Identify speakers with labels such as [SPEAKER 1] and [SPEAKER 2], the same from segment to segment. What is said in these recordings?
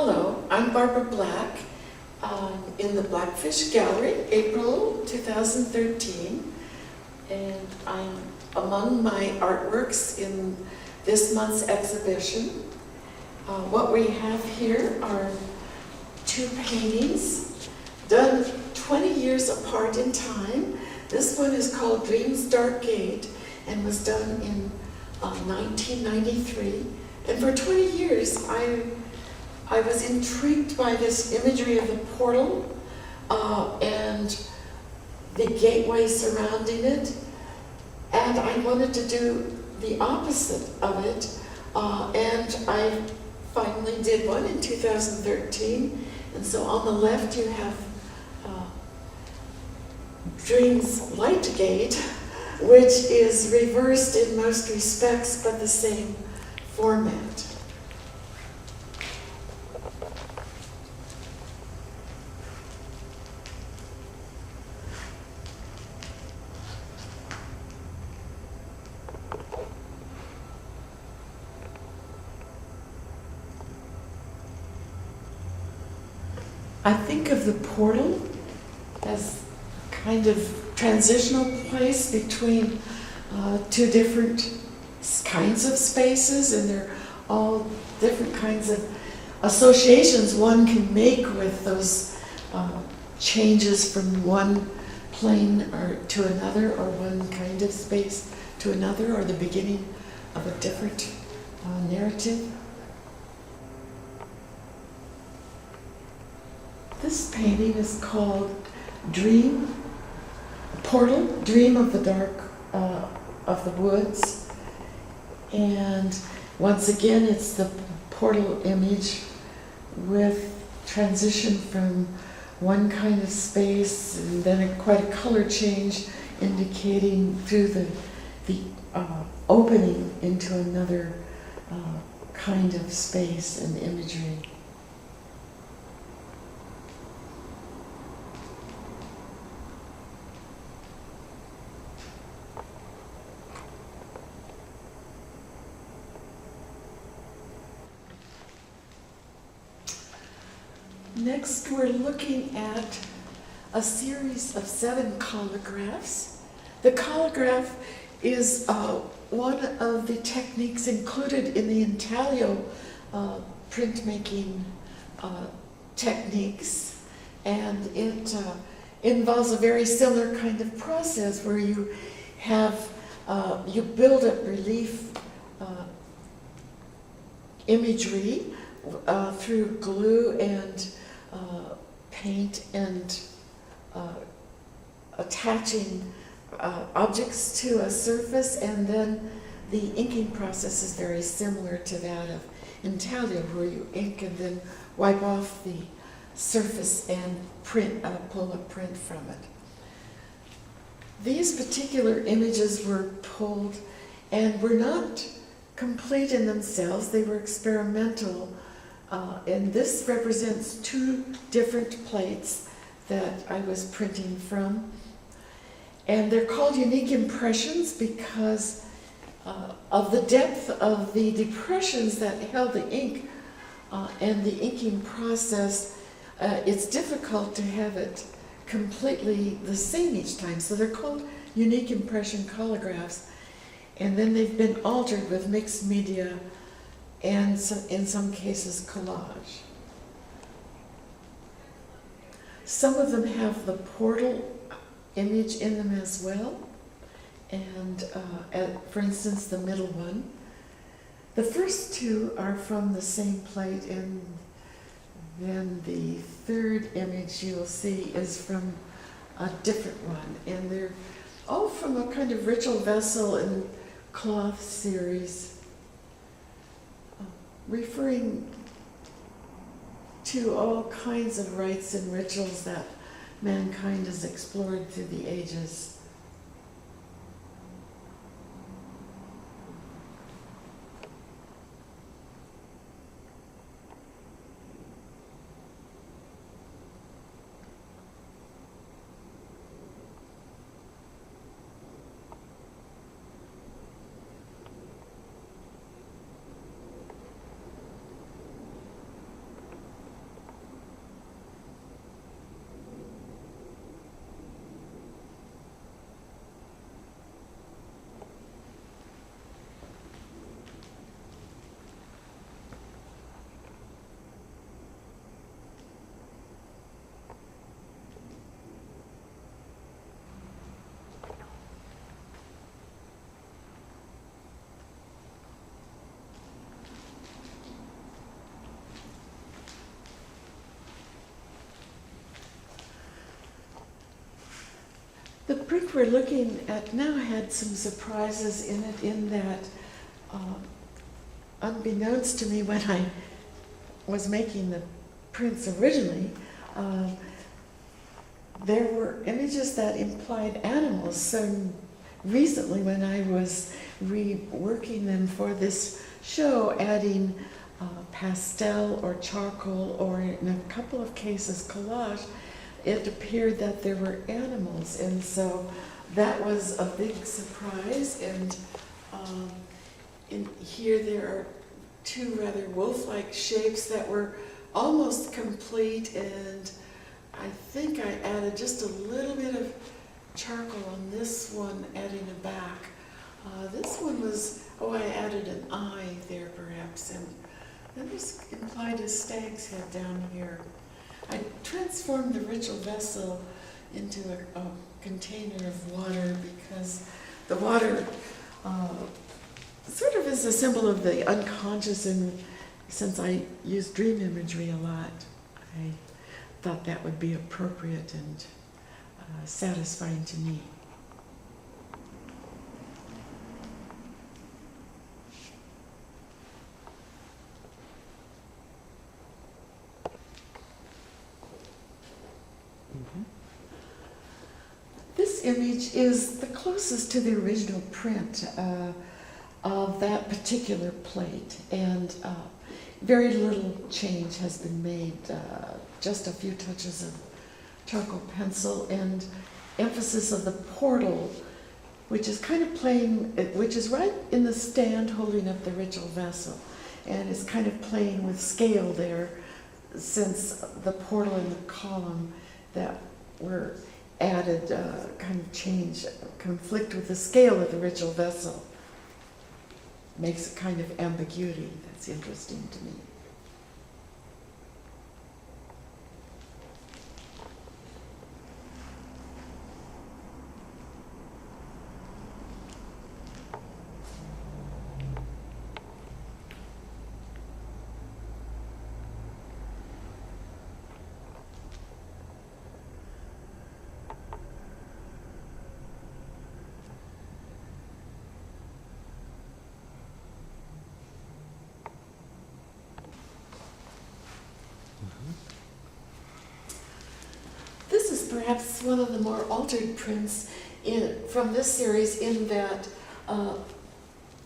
[SPEAKER 1] Hello, I'm Barbara Black in the Blackfish Gallery, April 2013, and I'm among my artworks in this month's exhibition. What we have here are two paintings done 20 years apart in time. This one is called Dream's Dark Gate and was done in 1993. And for 20 years, I was intrigued by this imagery of the portal and the gateway surrounding it. And I wanted to do the opposite of it. And I finally did one in 2013. And so on the left you have Dream's Light Gate, which is reversed in most respects, but the same format. I think of the portal as kind of transitional place between two different kinds of spaces, and they're all different kinds of associations one can make with those changes from one plane or to another, or one kind of space to another, or the beginning of a different narrative. This painting is called Dream, Portal, Dream of the Dark, of the Woods. And once again, it's the portal image with transition from one kind of space and then quite a color change indicating through the opening into another kind of space and imagery. Next, we're looking at a series of 7 collagraphs. The collograph is one of the techniques included in the intaglio printmaking techniques, and it involves a very similar kind of process where you have you build up relief imagery through glue and paint and attaching objects to a surface, and then the inking process is very similar to that of intaglio, where you ink and then wipe off the surface and pull a print from it. These particular images were pulled and were not complete in themselves. They were experimental. And this represents 2 different plates that I was printing from. And they're called unique impressions because of the depth of the depressions that held the ink and the inking process. It's difficult to have it completely the same each time. So they're called unique impression collagraphs. And then they've been altered with mixed media and in some cases collage. Some of them have the portal image in them as well, and for instance the middle one. The first 2 are from the same plate, and then the 3rd image you'll see is from a different one, and they're all from a kind of ritual vessel and cloth series, referring to all kinds of rites and rituals that mankind has explored through the ages. print we're looking at now had some surprises in it, in that, unbeknownst to me when I was making the prints originally, there were images that implied animals. So recently, when I was reworking them for this show, adding pastel or charcoal, or in a couple of cases collage, it appeared that there were animals, and so that was a big surprise. And in here there are two rather wolf-like shapes that were almost complete, and I think I added just a little bit of charcoal on this one, adding a back. This one was, I added an eye there perhaps, and then this implied a stag's head down here. I transformed the ritual vessel into a container of water, because the water sort of is a symbol of the unconscious, and since I use dream imagery a lot, I thought that would be appropriate and satisfying to me. This image is the closest to the original print of that particular plate, and very little change has been made, just a few touches of charcoal pencil and emphasis of the portal, which is kind of playing, which is right in the stand holding up the ritual vessel, and is kind of playing with scale there, since the portal and the column that were added kind of change, conflict with the scale of the ritual vessel. Makes a kind of ambiguity that's interesting to me. This is perhaps one of the more altered prints from this series, in that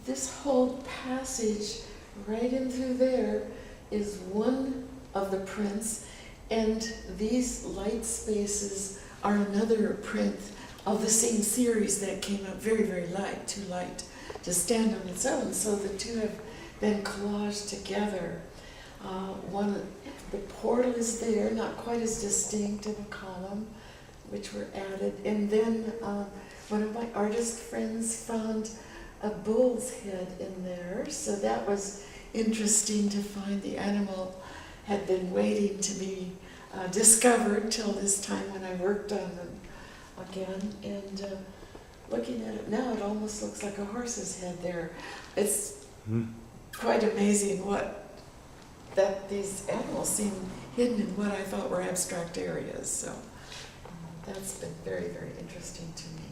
[SPEAKER 1] this whole passage right in through there is one of the prints, and these light spaces are another print of the same series that came out very, very light, too light to stand on its own. So the two have been collaged together. The portal is there, not quite as distinct in the column, which were added. And then one of my artist friends found a bull's head in there, so that was interesting to find. The animal had been waiting to be discovered till this time when I worked on them again. And looking at it now, it almost looks like a horse's head there. It's quite amazing that these animals seem hidden in what I thought were abstract areas. So that's been very, very interesting to me.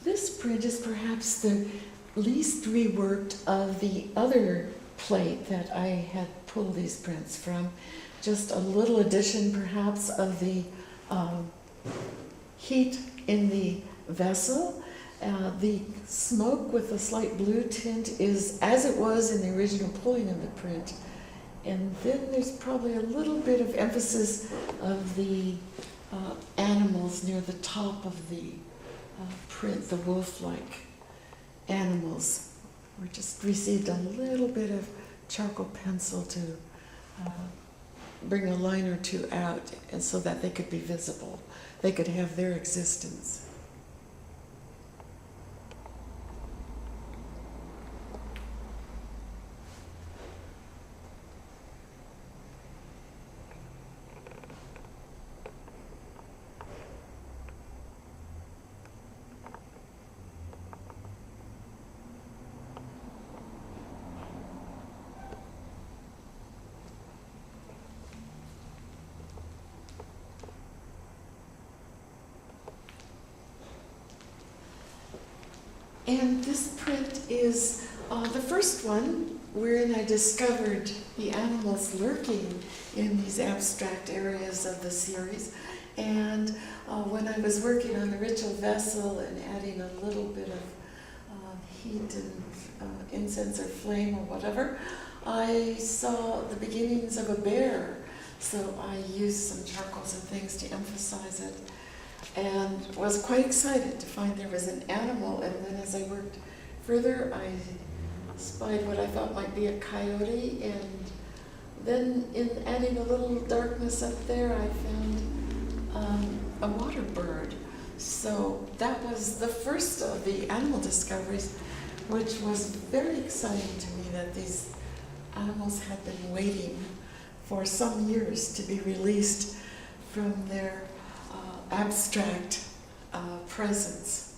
[SPEAKER 1] This print is perhaps the least reworked of the other plate that I had pulled these prints from. Just a little addition perhaps of the heat in the vessel. The smoke with a slight blue tint is as it was in the original pulling of the print. And then there's probably a little bit of emphasis of the animals near the top of the print, the wolf-like animals. We just received a little bit of charcoal pencil to bring a line or two out, and so that they could be visible. They could have their existence. And this print is the first one wherein I discovered the animals lurking in these abstract areas of the series. And when I was working on the ritual vessel and adding a little bit of heat and incense or flame or whatever, I saw the beginnings of a bear. So I used some charcoals and things to emphasize it, and was quite excited to find there was an animal. And then as I worked further, I spied what I thought might be a coyote, and then in adding a little darkness up there, I found a water bird. So that was the first of the animal discoveries, which was very exciting to me, that these animals had been waiting for some years to be released from their abstract presence.